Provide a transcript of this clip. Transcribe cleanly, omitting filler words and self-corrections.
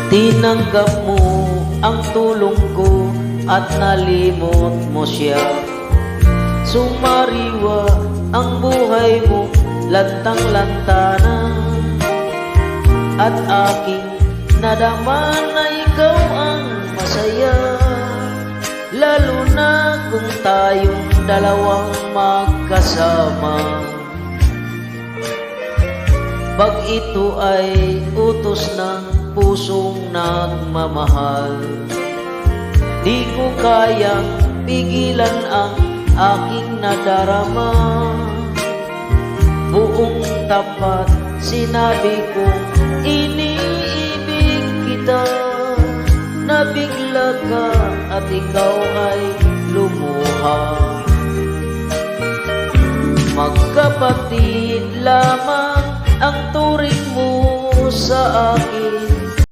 Tinanggap mo ang tulong ko at nalimot mo siya. Sumariwa ang buhay mo, lantang-lantana, at aking nadama na ikaw ang masaya. Lalo na kung tayong dalawang magkasama. Pag ito ay utos ng pusong nagmamahal, di ko kayang pigilan ang aking nadarama. Buong tapat sinabi kong iniibig kita. Nabigla ka at ikaw ay lumuha. Magkapatid lamang ang turing mo sa akin.